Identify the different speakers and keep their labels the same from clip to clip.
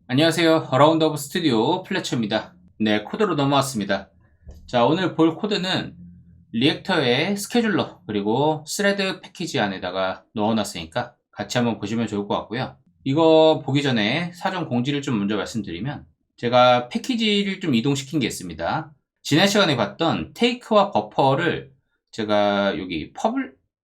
Speaker 1: 안녕하세요. 어라운드 오브 스튜디오 플래처입니다. 네, 코드로 넘어왔습니다. 자, 오늘 볼 코드는 리액터의 스케줄러 그리고 스레드 패키지 안에다가 넣어놨으니까 같이 한번 보시면 좋을 것 같고요. 이거 보기 전에 사전 공지를 좀 먼저 말씀드리면, 제가 패키지를 좀 이동시킨 게 있습니다. 지난 시간에 봤던 테이크와 버퍼를 제가 여기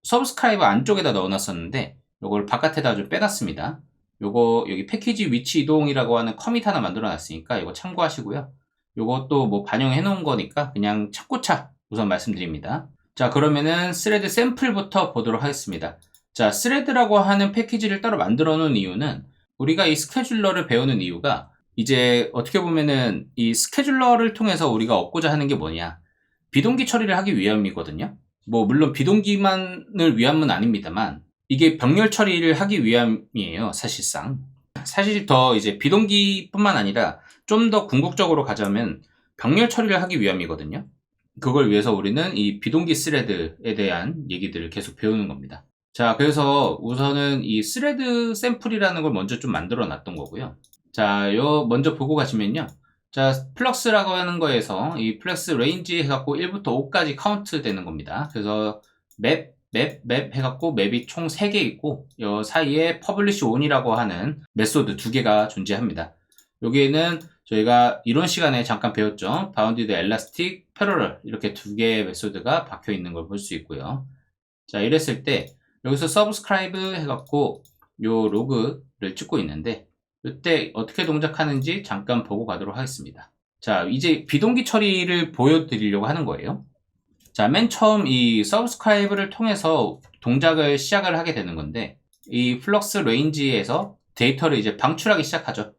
Speaker 1: 서브스크라이브 안쪽에다 넣어놨었는데 이걸 바깥에다 좀 빼놨습니다. 요거 여기 패키지 위치 이동이라고 하는 커밋 하나 만들어 놨으니까 이거 참고하시고요. 요것도 뭐 반영해 놓은 거니까 그냥 참고차 우선 말씀드립니다. 자, 그러면은 스레드 샘플부터 보도록 하겠습니다. 자, 스레드라고 하는 패키지를 따로 만들어 놓은 이유는, 우리가 이 스케줄러를 배우는 이유가 이제 어떻게 보면은 이 스케줄러를 통해서 우리가 얻고자 하는 게 뭐냐, 비동기 처리를 하기 위함이거든요. 뭐 물론 비동기만을 위함은 아닙니다만 이게 병렬 처리를 하기 위함이에요. 사실상 사실 더 이제 비동기뿐만 아니라 좀 더 궁극적으로 가자면 병렬 처리를 하기 위함이거든요. 그걸 위해서 우리는 이 비동기 스레드에 대한 얘기들을 계속 배우는 겁니다. 자, 그래서 우선은 이 스레드 샘플이라는 걸 먼저 좀 만들어 놨던 거고요. 자, 요 먼저 보고 가시면요. 자, 플럭스라고 하는 거에서 이 플렉스 레인지 해갖고 1부터 5까지 카운트 되는 겁니다. 그래서 맵 해갖고 맵이 총 3개 있고, 요 사이에 퍼블리시 온이라고 하는 메소드 2개가 존재합니다. 여기에는 저희가 이론 시간에 잠깐 배웠죠. 바운디드 엘라스틱, 패러럴 이렇게 2개의 메소드가 박혀 있는 걸 볼 수 있고요. 자, 이랬을 때 여기서 서브스크라이브 해갖고 요 로그를 찍고 있는데, 이때 어떻게 동작하는지 잠깐 보고 가도록 하겠습니다. 자, 이제 비동기 처리를 보여드리려고 하는 거예요. 자, 맨 처음 이 서브스크라이브를 통해서 동작을 시작을 하게 되는 건데, 이 플럭스 레인지에서 데이터를 이제 방출하기 시작하죠.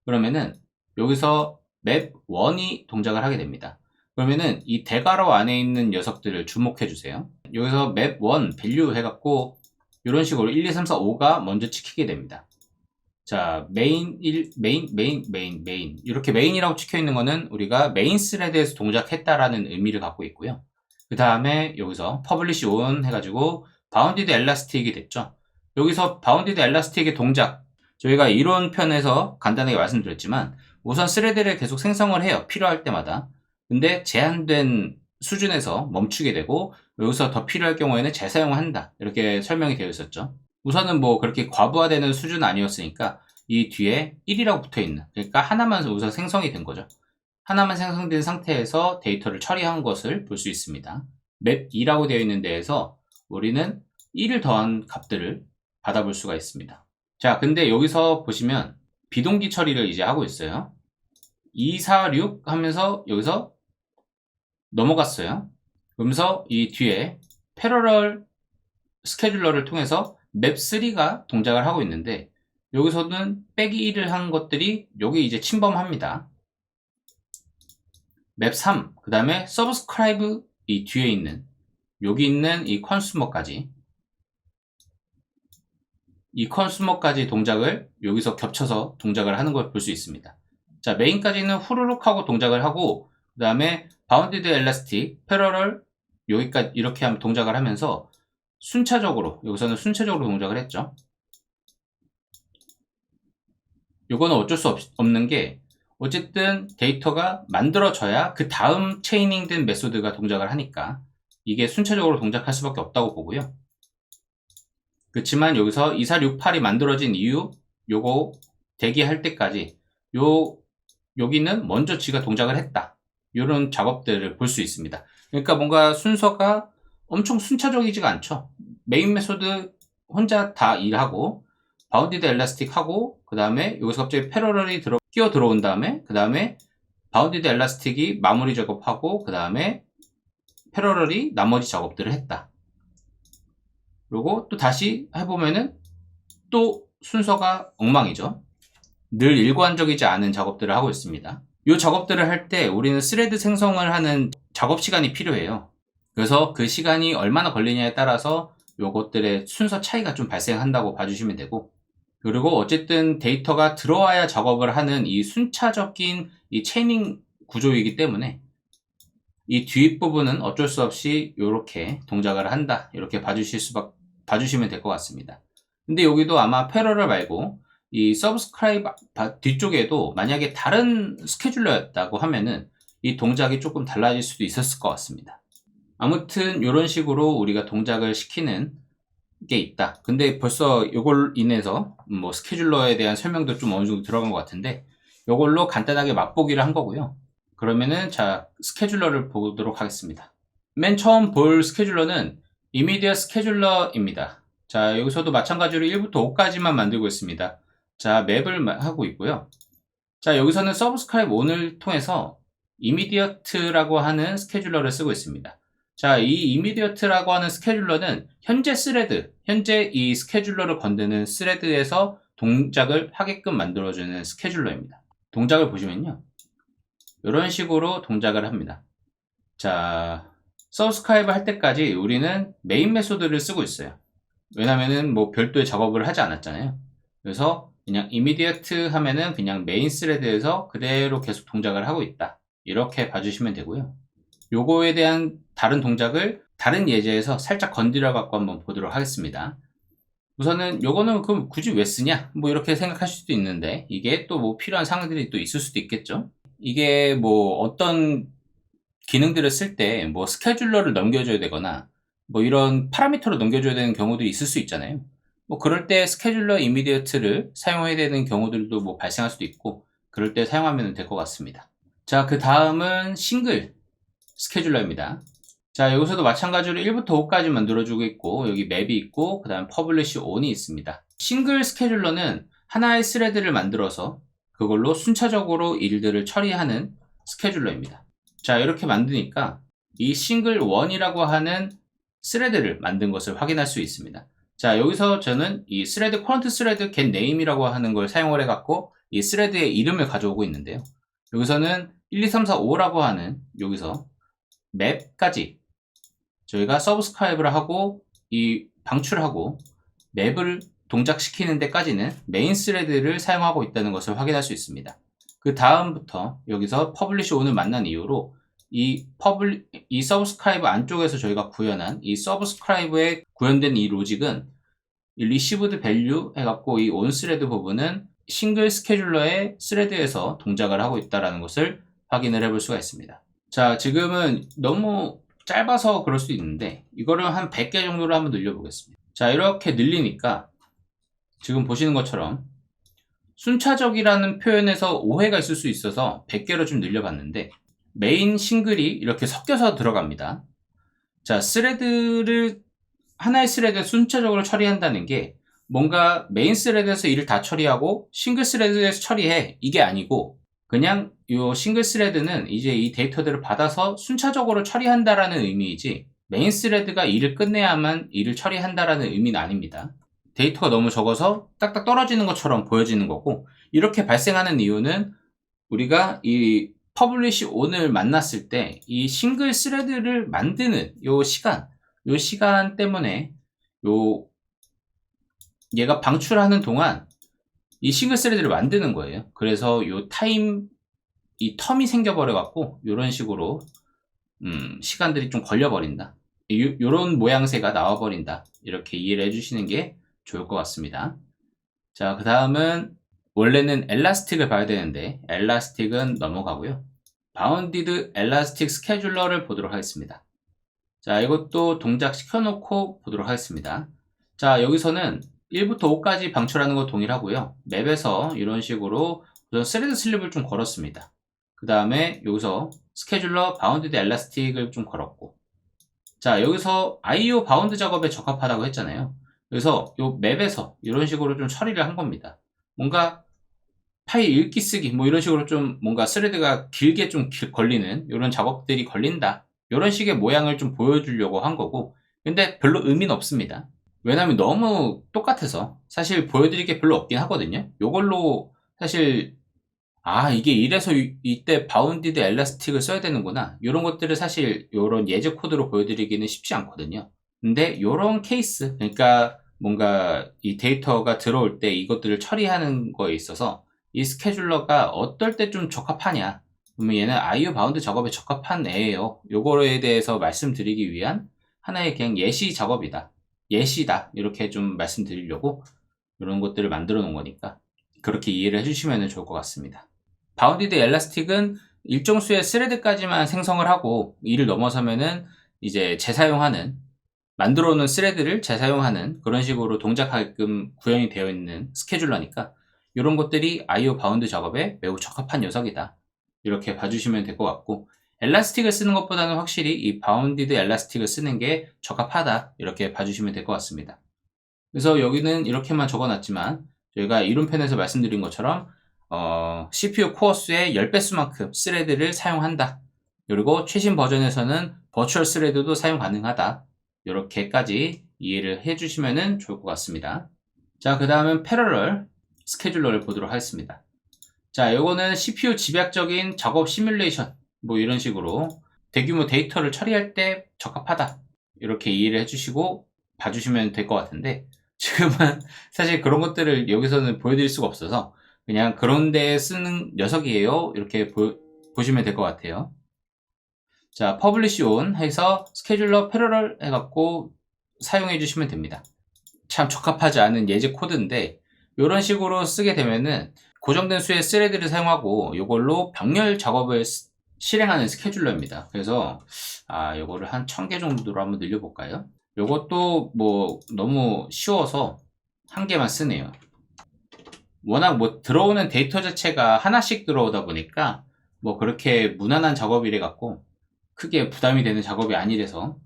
Speaker 1: 그러면은 여기서 맵 1이 동작을 하게 됩니다. 그러면은 이 대괄호 안에 있는 녀석들을 주목해 주세요. 여기서 맵 1 밸류 해갖고 이런 식으로 1, 2, 3, 4, 5가 먼저 찍히게 됩니다. 자, 메인 이렇게 메인이라고 찍혀 있는 거는 우리가 메인 스레드에서 동작했다라는 의미를 갖고 있고요. 그 다음에 여기서 퍼블리시 온 해가지고 바운디드 엘라스틱이 됐죠. 여기서 바운디드 엘라스틱의 동작, 저희가 이론편에서 간단하게 말씀드렸지만 우선 스레드를 계속 생성을 해요. 필요할 때마다. 근데 제한된 수준에서 멈추게 되고, 여기서 더 필요할 경우에는 재사용한다, 이렇게 설명이 되어 있었죠. 우선은 뭐 그렇게 과부하되는 수준은 아니었으니까 이 뒤에 1이라고 붙어 있는, 그러니까 하나만 우선 생성이 된 거죠. 하나만 생성된 상태에서 데이터를 처리한 것을 볼 수 있습니다. 맵 2라고 되어 있는 데에서 우리는 1을 더한 값들을 받아볼 수가 있습니다. 자, 근데 여기서 보시면 비동기 처리를 이제 하고 있어요. 2, 4, 6 하면서 여기서 넘어갔어요. 그러면서 이 뒤에 패러럴 스케줄러를 통해서 맵 3가 동작을 하고 있는데, 여기서는 빼기 1을 한 것들이 여기 이제 침범합니다. 맵 3, 그 다음에 서브스크라이브 이 뒤에 있는, 여기 있는 이 컨슈머까지, 이 컨슈머까지 동작을 여기서 겹쳐서 동작을 하는 걸 볼 수 있습니다. 자, 메인까지는 후루룩 하고 동작을 하고, 그 다음에 바운디드 엘라스틱, 패러럴 여기까지 이렇게 하면 동작을 하면서 순차적으로, 여기서는 순차적으로 동작을 했죠. 요거는 어쩔 수 없는 게, 어쨌든 데이터가 만들어져야 그 다음 체이닝 된 메소드가 동작을 하니까 이게 순차적으로 동작할 수밖에 없다고 보고요. 그렇지만 여기서 2, 4, 6, 8이 만들어진 이유, 요거 대기할 때까지 여기는 먼저 지가 동작을 했다, 이런 작업들을 볼 수 있습니다. 그러니까 뭔가 순서가 엄청 순차적이지가 않죠. 메인 메소드 혼자 다 일하고, 바운디드 엘라스틱 하고, 그 다음에 여기서 갑자기 패러럴이 끼어 들어온 다음에, 그 다음에 바운디드 엘라스틱이 마무리 작업하고, 그 다음에 패러럴이 나머지 작업들을 했다. 그리고 또 다시 해보면은 또 순서가 엉망이죠. 늘 일관적이지 않은 작업들을 하고 있습니다. 이 작업들을 할 때 우리는 스레드 생성을 하는 작업 시간이 필요해요. 그래서 그 시간이 얼마나 걸리냐에 따라서 요것들의 순서 차이가 좀 발생한다고 봐주시면 되고, 그리고 어쨌든 데이터가 들어와야 작업을 하는 이 순차적인 이 체이닝 구조이기 때문에 이 뒷부분은 어쩔 수 없이 이렇게 동작을 한다, 이렇게 봐주실 수밖에 봐주시면 될 것 같습니다. 근데 여기도 아마 패러럴 말고 이 서브스크라이브 뒤쪽에도 만약에 다른 스케줄러였다고 하면은 이 동작이 조금 달라질 수도 있었을 것 같습니다. 아무튼 이런 식으로 우리가 동작을 시키는 게 있다. 근데 벌써 이걸 인해서 뭐 스케줄러에 대한 설명도 좀 어느 정도 들어간 것 같은데 이걸로 간단하게 맛보기를 한 거고요. 그러면은 자, 스케줄러를 보도록 하겠습니다. 맨 처음 볼 스케줄러는 이미디어 스케줄러입니다. 자, 여기서도 마찬가지로 1부터 5까지만 만들고 있습니다. 자, 맵을 하고 있고요. 자, 여기서는 서브스크라이브 on을 통해서 이미디어트라고 하는 스케줄러를 쓰고 있습니다. 자, 이 이미디어트라고 하는 스케줄러는 현재 스레드, 현재 이 스케줄러를 건드는 스레드에서 동작을 하게끔 만들어주는 스케줄러입니다. 동작을 보시면요. 이런 식으로 동작을 합니다. 자, 서브스크라이브 할 때까지 우리는 메인 메소드를 쓰고 있어요. 왜냐면은 뭐 별도의 작업을 하지 않았잖아요. 그래서 그냥 immediate 하면은 그냥 메인 스레드에서 그대로 계속 동작을 하고 있다. 이렇게 봐주시면 되고요. 요거에 대한 다른 동작을 다른 예제에서 살짝 건드려 갖고 한번 보도록 하겠습니다. 우선은 요거는 그럼 굳이 왜 쓰냐? 뭐 이렇게 생각하실 수도 있는데 이게 또 뭐 필요한 상황들이 또 있을 수도 있겠죠. 이게 뭐 어떤 기능들을 쓸 때 뭐 스케줄러를 넘겨줘야 되거나 뭐 이런 파라미터를 넘겨줘야 되는 경우들이 있을 수 있잖아요. 뭐 그럴 때 스케줄러 이미디어트를 사용해야 되는 경우들도 뭐 발생할 수도 있고 그럴 때 사용하면 될 것 같습니다. 자, 그 다음은 싱글 스케줄러입니다. 자, 여기서도 마찬가지로 1부터 5까지 만들어주고 있고 여기 맵이 있고 그 다음 퍼블리시 on이 있습니다. 싱글 스케줄러는 하나의 스레드를 만들어서 그걸로 순차적으로 일들을 처리하는 스케줄러입니다. 자, 이렇게 만드니까 이 싱글 1이라고 하는 스레드를 만든 것을 확인할 수 있습니다. 자, 여기서 저는 이 스레드 커런트 스레드 get name이라고 하는 걸 사용을 해갖고 이 스레드의 이름을 가져오고 있는데요. 여기서는 1, 2, 3, 4, 5라고 하는 여기서 맵까지 저희가 서브스크라이브를 하고 이 방출하고 맵을 동작시키는 데까지는 메인 스레드를 사용하고 있다는 것을 확인할 수 있습니다. 그 다음부터 여기서 퍼블리시 on을 만난 이후로 이 서브스크라이브 안쪽에서 저희가 구현한 이 서브스크라이브에 구현된 이 로직은 이 received value 해갖고 이 on 스레드 부분은 싱글 스케줄러의 스레드에서 동작을 하고 있다는 것을 확인을 해볼 수가 있습니다. 자, 지금은 너무 짧아서 그럴 수 있는데 이거를 한 100개 정도로 한번 늘려보겠습니다. 자, 이렇게 늘리니까 지금 보시는 것처럼 순차적이라는 표현에서 오해가 있을 수 있어서 100개로 좀 늘려봤는데 메인 싱글이 이렇게 섞여서 들어갑니다. 자, 하나의 스레드를 순차적으로 처리한다는 게 뭔가 메인 스레드에서 일을 다 처리하고 싱글 스레드에서 처리해 이게 아니고 그냥 이 싱글 스레드는 이제 이 데이터들을 받아서 순차적으로 처리한다라는 의미이지 메인 스레드가 일을 끝내야만 일을 처리한다라는 의미는 아닙니다. 데이터가 너무 적어서 딱딱 떨어지는 것처럼 보여지는 거고 이렇게 발생하는 이유는 우리가 이 퍼블리시 on을 만났을 때 이 싱글 스레드를 만드는 요 시간 때문에 얘가 방출하는 동안 이 싱글 스레드를 만드는 거예요. 그래서 이 텀이 생겨버려 갖고 이런 식으로 시간들이 좀 걸려버린다. 요런 모양새가 나와버린다. 이렇게 이해를 해주시는 게 좋을 것 같습니다. 자, 그 다음은 원래는 엘라스틱을 봐야 되는데 엘라스틱은 넘어가고요. 바운디드 엘라스틱 스케줄러를 보도록 하겠습니다. 자, 이것도 동작 시켜놓고 보도록 하겠습니다. 자, 여기서는 1부터 5까지 방출하는 거 동일하고요. 맵에서 이런 식으로 우선 스레드 슬립을 좀 걸었습니다. 그 다음에 여기서 스케줄러 바운디드 엘라스틱을 좀 걸었고, 자, 여기서 IO 바운드 작업에 적합하다고 했잖아요. 그래서 이 맵에서 이런 식으로 좀 처리를 한 겁니다. 뭔가 파일 읽기 쓰기 뭐 이런 식으로 좀 뭔가 스레드가 길게 좀 걸리는 이런 작업들이 걸린다. 이런 식의 모양을 좀 보여주려고 한 거고, 근데 별로 의미는 없습니다. 왜냐면 너무 똑같아서 사실 보여드릴 게 별로 없긴 하거든요. 이걸로 사실 이게 이래서 이때 바운디드 엘라스틱을 써야 되는구나 이런 것들을 사실 이런 예제 코드로 보여드리기는 쉽지 않거든요. 근데 이런 케이스, 그러니까 뭔가 이 데이터가 들어올 때 이것들을 처리하는 거에 있어서 이 스케줄러가 어떨 때 좀 적합하냐, 그러면 얘는 IO 바운드 작업에 적합한 애예요. 요거에 대해서 말씀드리기 위한 하나의 그냥 예시 작업이다. 예시다 이렇게 좀 말씀드리려고 이런 것들을 만들어 놓은 거니까 그렇게 이해를 해주시면 좋을 것 같습니다. 바운디드 엘라스틱은 일정 수의 스레드까지만 생성을 하고 이를 넘어서면은 이제 재사용하는 만들어 놓은 스레드를 재사용하는 그런 식으로 동작하게끔 구현이 되어 있는 스케줄러니까 이런 것들이 IO 바운드 작업에 매우 적합한 녀석이다 이렇게 봐주시면 될 것 같고, 엘라스틱을 쓰는 것보다는 확실히 이 바운디드 엘라스틱을 쓰는 게 적합하다 이렇게 봐주시면 될 것 같습니다. 그래서 여기는 이렇게만 적어놨지만 저희가 이론편에서 말씀드린 것처럼 CPU 코어 수의 10배수만큼 스레드를 사용한다. 그리고 최신 버전에서는 버추얼 스레드도 사용 가능하다. 이렇게까지 이해를 해주시면 좋을 것 같습니다. 자, 그 다음은 패러럴 스케줄러를 보도록 하겠습니다. 자, 이거는 CPU 집약적인 작업 시뮬레이션 뭐 이런 식으로 대규모 데이터를 처리할 때 적합하다 이렇게 이해를 해주시고 봐주시면 될 것 같은데, 지금은 사실 그런 것들을 여기서는 보여드릴 수가 없어서 그냥 그런 데 쓰는 녀석이에요 이렇게 보시면 될 것 같아요. 자, 퍼블리시 온 해서 스케줄러 패러럴 해갖고 사용해 주시면 됩니다. 참 적합하지 않은 예제 코드인데 이런 식으로 쓰게 되면은 고정된 수의 스레드를 사용하고 이걸로 병렬 작업을 실행하는 스케줄러입니다. 그래서 요거를 한 1000개 정도로 한번 늘려볼까요? 요것도 뭐 너무 쉬워서 한 개만 쓰네요. 워낙 뭐 들어오는 데이터 자체가 하나씩 들어오다 보니까 뭐 그렇게 무난한 작업이래 갖고 크게 부담이 되는 작업이 아니라서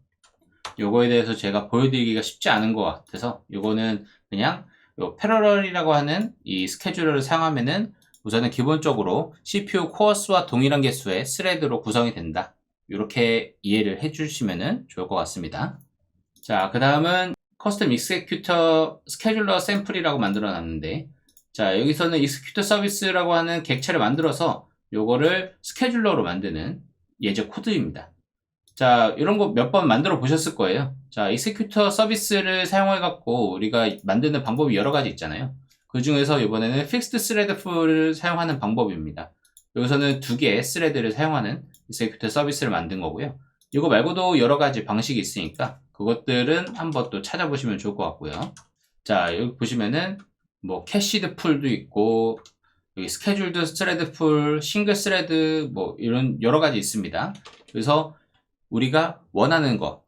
Speaker 1: 요거에 대해서 제가 보여드리기가 쉽지 않은 것 같아서 요거는 그냥 요 패러럴이라고 하는 이 스케줄러를 사용하면은 우선은 기본적으로 CPU 코어 수와 동일한 개수의 스레드로 구성이 된다. 이렇게 이해를 해주시면 좋을 것 같습니다. 자, 그 다음은 커스텀 익스큐터 스케줄러 샘플이라고 만들어 놨는데, 자, 여기서는 익스큐터 서비스라고 하는 객체를 만들어서 요거를 스케줄러로 만드는 예제 코드입니다. 자, 이런 거 몇 번 만들어 보셨을 거예요. 자, 익스큐터 서비스를 사용해 갖고 우리가 만드는 방법이 여러 가지 있잖아요. 그 중에서 이번에는 픽스드 스레드 풀을 사용하는 방법입니다. 여기서는 2개의 스레드를 사용하는 익스큐터 서비스를 만든 거고요. 이거 말고도 여러 가지 방식이 있으니까 그것들은 한번 또 찾아보시면 좋을 것 같고요. 자, 여기 보시면은 뭐 캐시드 풀도 있고 여기 스케줄드 스레드 풀, 싱글 스레드 뭐 이런 여러 가지 있습니다. 그래서 우리가 원하는 거,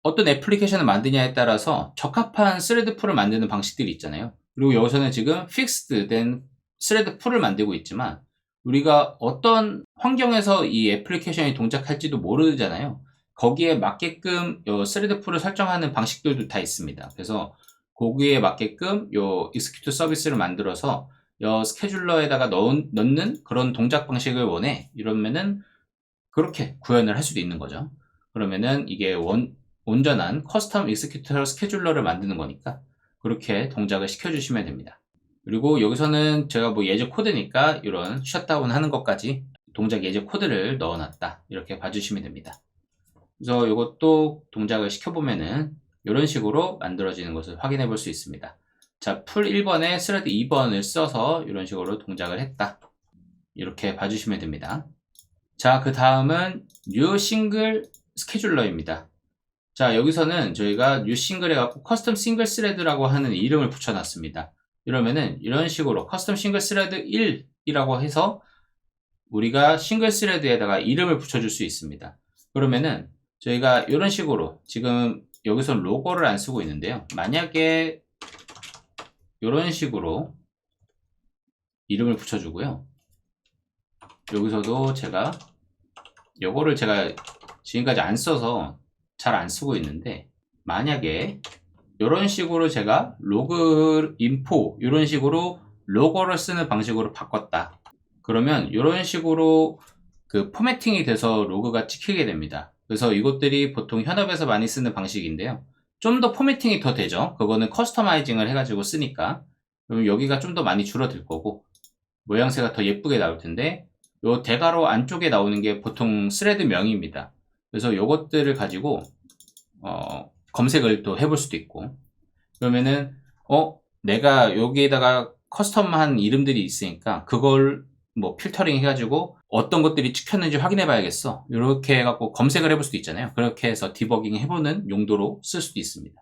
Speaker 1: 어떤 애플리케이션을 만드냐에 따라서 적합한 스레드 풀을 만드는 방식들이 있잖아요. 그리고 여기서는 지금 픽스드 된 스레드 풀을 만들고 있지만 우리가 어떤 환경에서 이 애플리케이션이 동작할지도 모르잖아요. 거기에 맞게끔 요 스레드 풀을 설정하는 방식들도 다 있습니다. 그래서 거기에 맞게끔 요 execute 서비스를 만들어서 요 스케줄러에다가 넣는 그런 동작 방식을 원해. 이러면은 그렇게 구현을 할 수도 있는 거죠. 그러면은 이게 온전한 커스텀 익스큐터 스케줄러를 만드는 거니까 그렇게 동작을 시켜주시면 됩니다. 그리고 여기서는 제가 뭐 예제 코드니까 이런 셧다운 하는 것까지 동작 예제 코드를 넣어놨다 이렇게 봐주시면 됩니다. 그래서 이것도 동작을 시켜보면은 이런 식으로 만들어지는 것을 확인해 볼 수 있습니다. 자, 풀 1번에 스레드 2번을 써서 이런 식으로 동작을 했다 이렇게 봐주시면 됩니다. 자, 그 다음은 new 싱글 스케줄러입니다. 자, 여기서는 저희가 new 싱글 해갖고 커스텀 싱글 스레드라고 하는 이름을 붙여놨습니다. 이러면은 이런 식으로 커스텀 싱글 스레드 1이라고 해서 우리가 싱글 스레드에다가 이름을 붙여줄 수 있습니다. 그러면은 저희가 이런 식으로 지금 여기서 로고를 안 쓰고 있는데요. 만약에 이런 식으로 이름을 붙여주고요. 여기서도 요거를 제가 지금까지 안 써서 잘 안 쓰고 있는데, 만약에 이런 식으로 제가 로그 인포 이런 식으로 로고를 쓰는 방식으로 바꿨다. 그러면 이런 식으로 그 포매팅이 돼서 로그가 찍히게 됩니다. 그래서 이것들이 보통 현업에서 많이 쓰는 방식인데요. 좀 더 포매팅이 더 되죠. 그거는 커스터마이징을 해가지고 쓰니까. 그럼 여기가 좀 더 많이 줄어들 거고 모양새가 더 예쁘게 나올 텐데, 요 대괄호 안쪽에 나오는 게 보통 스레드 명입니다. 그래서 요것들을 가지고 검색을 또 해볼 수도 있고, 그러면은 내가 여기에다가 커스텀한 이름들이 있으니까 그걸 뭐 필터링 해가지고 어떤 것들이 찍혔는지 확인해 봐야겠어. 이렇게 해갖고 검색을 해볼 수도 있잖아요. 그렇게 해서 디버깅 해보는 용도로 쓸 수도 있습니다.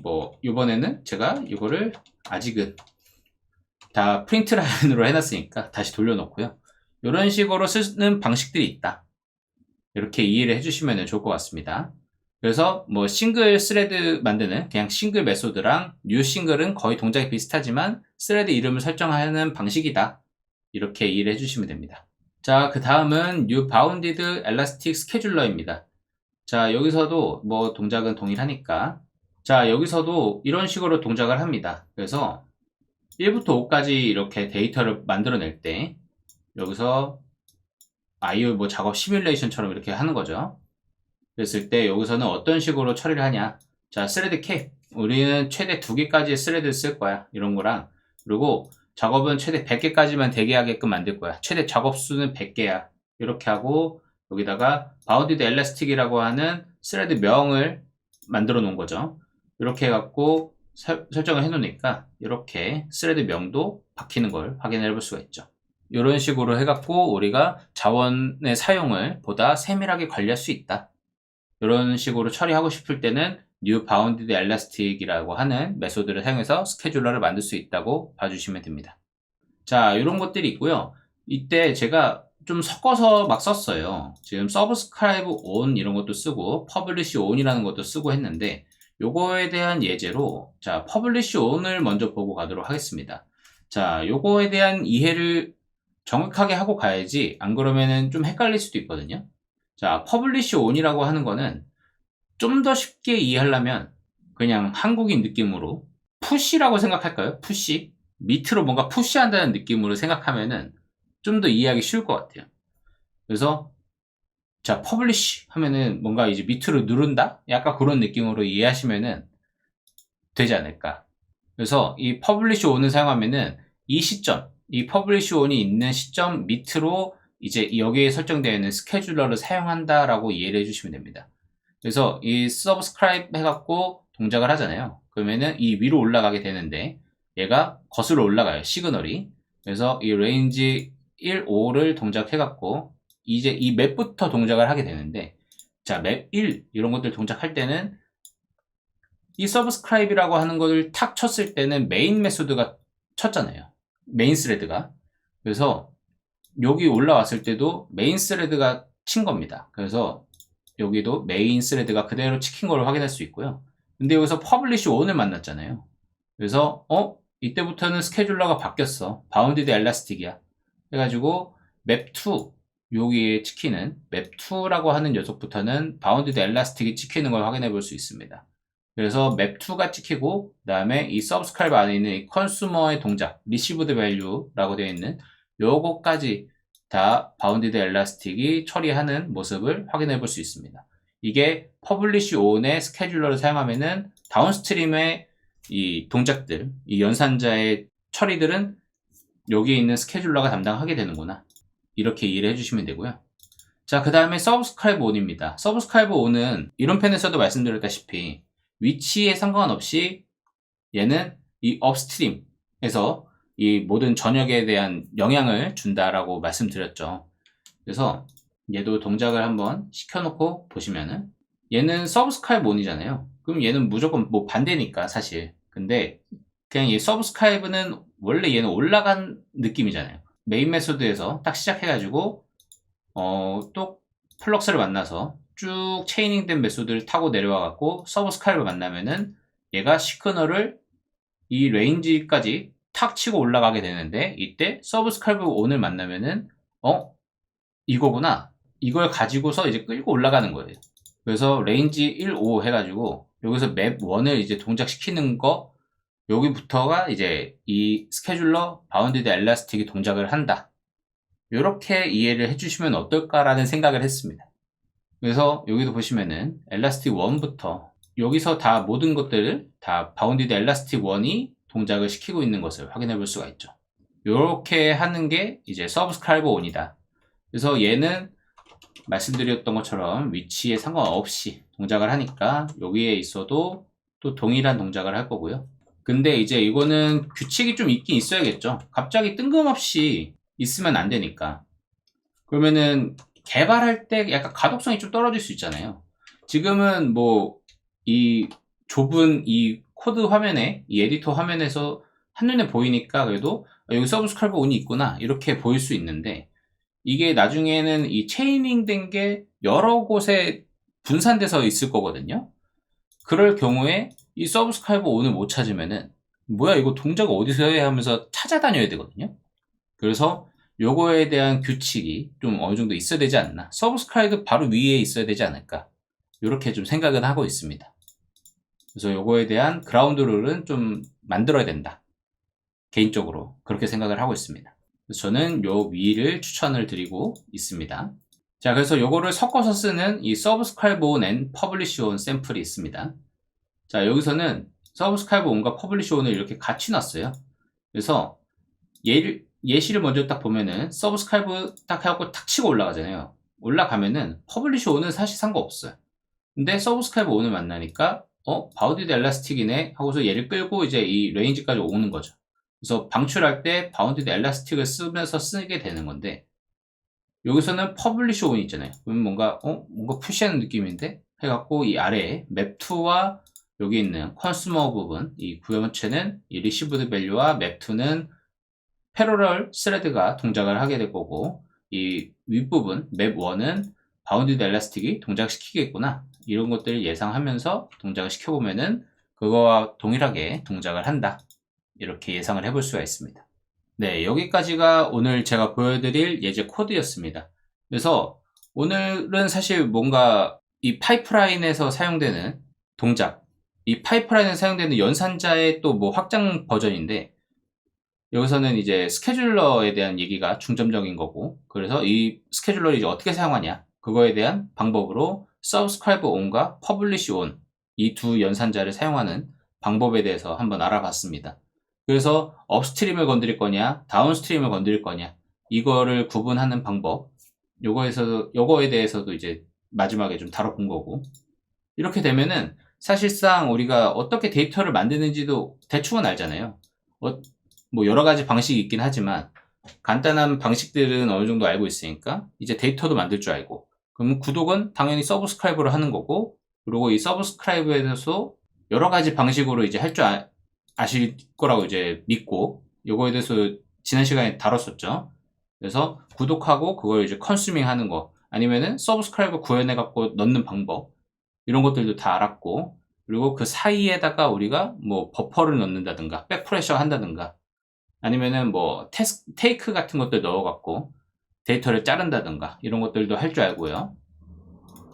Speaker 1: 뭐 이번에는 제가 이거를 아직은 다 프린트 라인으로 해놨으니까 다시 돌려놓고요. 이런 식으로 쓰는 방식들이 있다. 이렇게 이해를 해주시면 좋을 것 같습니다. 그래서 뭐 싱글 스레드 만드는 그냥 싱글 메소드랑 뉴 싱글은 거의 동작이 비슷하지만 스레드 이름을 설정하는 방식이다. 이렇게 이해를 해주시면 됩니다. 자, 그 다음은 new bounded elastic scheduler입니다. 자, 여기서도 뭐 동작은 동일하니까 자, 여기서도 이런 식으로 동작을 합니다. 그래서 1부터 5까지 이렇게 데이터를 만들어낼 때 여기서 IO 뭐 작업 시뮬레이션처럼 이렇게 하는 거죠. 그랬을 때 여기서는 어떤 식으로 처리를 하냐. 자, 스레드 캡. 우리는 최대 2개까지의 스레드를 쓸 거야. 이런 거랑. 그리고 작업은 최대 100개까지만 되게 하게끔 만들 거야. 최대 작업 수는 100개야. 이렇게 하고 여기다가 바운디드 엘라스틱이라고 하는 스레드 명을 만들어 놓은 거죠. 이렇게 해갖고 설정을 해 놓으니까 이렇게 스레드 명도 바뀌는 걸 확인해 볼 수가 있죠. 이런 식으로 해갖고 우리가 자원의 사용을 보다 세밀하게 관리할 수 있다. 이런 식으로 처리하고 싶을 때는 new bounded elastic이라고 하는 메소드를 사용해서 스케줄러를 만들 수 있다고 봐주시면 됩니다. 자, 이런 것들이 있고요. 이때 제가 좀 섞어서 막 썼어요. 지금 subscribe on 이런 것도 쓰고 publish on이라는 것도 쓰고 했는데 요거에 대한 예제로 자, publish on을 먼저 보고 가도록 하겠습니다. 자, 요거에 대한 이해를 정확하게 하고 가야지 안 그러면은 좀 헷갈릴 수도 있거든요. 자, publish on이라고 하는 거는 좀 더 쉽게 이해하려면 그냥 한국인 느낌으로 푸시라고 생각할까요? 푸시? 밑으로 뭔가 푸시한다는 느낌으로 생각하면은 좀 더 이해하기 쉬울 것 같아요. 그래서 자, publish 하면은 뭔가 이제 밑으로 누른다? 약간 그런 느낌으로 이해하시면은 되지 않을까. 그래서 이 publish on을 사용하면은 이 시점, 이 publish on이 있는 시점 밑으로 이제 여기에 설정되어 있는 스케줄러를 사용한다라고 이해를 해주시면 됩니다. 그래서 이 subscribe 해갖고 동작을 하잖아요. 그러면은 이 위로 올라가게 되는데 얘가 거슬러 올라가요. 시그널이. 그래서 이 range 1, 5를 동작해갖고 이제 이 맵부터 동작을 하게 되는데 자, 맵 1 이런 것들 동작할 때는 이 subscribe이라고 하는 것을 탁 쳤을 때는 메인 메소드가 쳤잖아요. 메인 스레드가. 그래서 여기 올라왔을 때도 메인 스레드가 친 겁니다. 그래서 여기도 메인 스레드가 그대로 찍힌 걸 확인할 수 있고요. 근데 여기서 publish on을 만났잖아요. 그래서 이때부터는 스케줄러가 바뀌었어. 바운디드 엘라스틱이야. 해가지고 맵2 여기에 찍히는 맵2라고 하는 녀석부터는 바운디드 엘라스틱이 찍히는 걸 확인해 볼 수 있습니다. 그래서 맵2가 찍히고 그 다음에 이 subscribe 안에 있는 이 컨슈머의 동작 received value라고 되어 있는 요거까지 다 바운디드 엘라스틱이 처리하는 모습을 확인해 볼 수 있습니다. 이게 publish on의 스케줄러를 사용하면은 다운스트림의 이 동작들, 이 연산자의 처리들은 여기에 있는 스케줄러가 담당하게 되는구나. 이렇게 이해를 해주시면 되고요. 자, 그 다음에 subscribe on입니다. subscribe on은 이론 편에서도 말씀드렸다시피 위치에 상관없이 얘는 이 upstream에서 이 모든 전역에 대한 영향을 준다라고 말씀드렸죠. 그래서 얘도 동작을 한번 시켜놓고 보시면은 얘는 subscribe on이잖아요. 그럼 얘는 무조건 뭐 반대니까 사실. 근데 그냥 이 subscribe는 원래 얘는 올라간 느낌이잖아요. 메인 메소드에서 딱 시작해가지고 또 플럭스를 만나서 쭉 체이닝된 메소드를 타고 내려와갖고 subscribe 만나면은 얘가 시그널을 이 레인지까지 탁 치고 올라가게 되는데 이때 subscribe on을 만나면은 이거구나. 이걸 가지고서 이제 끌고 올라가는 거예요. 그래서 레인지 1, 5 해가지고 여기서 맵 1을 이제 동작시키는 거 여기부터가 이제 이 스케줄러 바운디드 엘라스틱이 동작을 한다. 이렇게 이해를 해주시면 어떨까라는 생각을 했습니다. 그래서 여기도 보시면은 엘라스틱 1부터 여기서 다 모든 것들을 다 바운디드 엘라스틱 1이 동작을 시키고 있는 것을 확인해 볼 수가 있죠. 이렇게 하는 게 이제 subscribe on이다. 그래서 얘는 말씀드렸던 것처럼 위치에 상관없이 동작을 하니까 여기에 있어도 또 동일한 동작을 할 거고요. 근데 이제 이거는 규칙이 좀 있긴 있어야겠죠. 갑자기 뜬금없이 있으면 안 되니까. 그러면은 개발할 때 약간 가독성이 좀 떨어질 수 있잖아요. 지금은 뭐 이 좁은 이 코드 화면에, 이 에디터 화면에서 한눈에 보이니까 그래도 여기 서브스크라이브 온이 있구나 이렇게 보일 수 있는데, 이게 나중에는 이 체이닝 된 게 여러 곳에 분산돼서 있을 거거든요. 그럴 경우에 이 서브스크라이브 온을 못 찾으면은 뭐야 이거 동작 어디서 해야 하면서 찾아다녀야 되거든요. 그래서 요거에 대한 규칙이 좀 어느 정도 있어야 되지 않나, 서브스크라이브 바로 위에 있어야 되지 않을까, 이렇게 좀 생각은 하고 있습니다. 그래서 요거에 대한 그라운드 룰은 좀 만들어야 된다, 개인적으로 그렇게 생각을 하고 있습니다. 그래서 저는 요 위를 추천을 드리고 있습니다. 자, 그래서 요거를 섞어서 쓰는 이 서브스크라이브 온 앤 퍼블리시 온 샘플이 있습니다. 자, 여기서는 서브스크라이브 온과 퍼블리시 온을 이렇게 같이 놨어요. 그래서 예시를 먼저 딱 보면은 서브스크라이브 딱 해갖고 탁 치고 올라가잖아요. 올라가면은 퍼블리시 온은 사실 상관없어요. 근데 서브스크라이브 온을 만나니까 바운디드 엘라스틱이네 하고서 얘를 끌고 이제 이 레인지까지 오는 거죠. 그래서 방출할 때 바운디드 엘라스틱을 쓰면서 쓰게 되는 건데, 여기서는 퍼블리시 온 있잖아요. 그러면 뭔가 푸시하는 느낌인데 해갖고 이 아래에 맵2와 여기 있는 컨슈머 부분, 이 구현체는 이 리시브드 밸류와 맵2는 패러럴 스레드가 동작을 하게 될 거고, 이 윗부분 맵1은 바운디드 엘라스틱이 동작시키겠구나, 이런 것들을 예상하면서 동작을 시켜보면은 그거와 동일하게 동작을 한다, 이렇게 예상을 해볼 수가 있습니다. 네, 여기까지가 오늘 제가 보여드릴 예제 코드였습니다. 그래서 오늘은 사실 뭔가 이 파이프라인에서 사용되는 동작, 이 파이프라인에 사용되는 연산자의 또 뭐 확장 버전인데, 여기서는 이제 스케줄러에 대한 얘기가 중점적인 거고, 그래서 이 스케줄러를 이제 어떻게 사용하냐, 그거에 대한 방법으로 subscribe on과 publish on, 이 두 연산자를 사용하는 방법에 대해서 한번 알아봤습니다. 그래서 업스트림을 건드릴 거냐, 다운스트림을 건드릴 거냐, 이거를 구분하는 방법, 요거에 대해서도 이제 마지막에 좀 다뤄본 거고, 이렇게 되면은 사실상 우리가 어떻게 데이터를 만드는지도 대충은 알잖아요. 뭐 여러 가지 방식이 있긴 하지만 간단한 방식들은 어느 정도 알고 있으니까 이제 데이터도 만들 줄 알고, 그럼 구독은 당연히 서브스크라이브를 하는 거고, 그리고 이 서브스크라이브에 대해서 여러 가지 방식으로 이제 할 줄 아실 거라고 이제 믿고, 요거에 대해서 지난 시간에 다뤘었죠. 그래서 구독하고 그걸 이제 컨슈밍 하는 거, 아니면은 서브스크라이브 구현해 갖고 넣는 방법, 이런 것들도 다 알았고, 그리고 그 사이에다가 우리가 뭐 버퍼를 넣는다든가 백프레셔 한다든가, 아니면은 뭐 테이크 같은 것들 넣어갖고 데이터를 자른다든가, 이런 것들도 할 줄 알고요.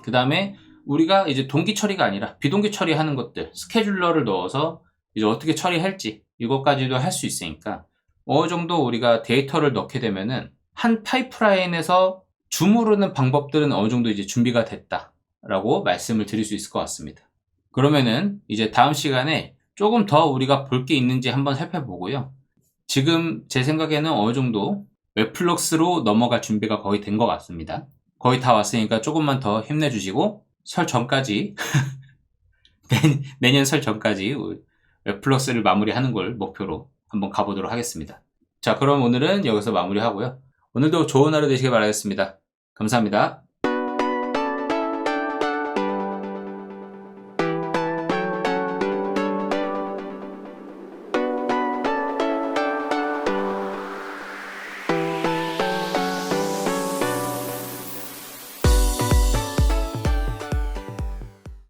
Speaker 1: 그 다음에 우리가 이제 동기 처리가 아니라 비동기 처리하는 것들, 스케줄러를 넣어서 이제 어떻게 처리할지, 이것까지도 할 수 있으니까 어느 정도 우리가 데이터를 넣게 되면은 한 파이프라인에서 주무르는 방법들은 어느 정도 이제 준비가 됐다라고 말씀을 드릴 수 있을 것 같습니다. 그러면은 이제 다음 시간에 조금 더 우리가 볼 게 있는지 한번 살펴보고요. 지금 제 생각에는 어느 정도 웹플럭스로 넘어갈 준비가 거의 된 것 같습니다. 거의 다 왔으니까 조금만 더 힘내주시고, 설 전까지 내년 설 전까지 웹플럭스를 마무리하는 걸 목표로 한번 가보도록 하겠습니다. 자, 그럼 오늘은 여기서 마무리하고요. 오늘도 좋은 하루 되시길 바라겠습니다. 감사합니다.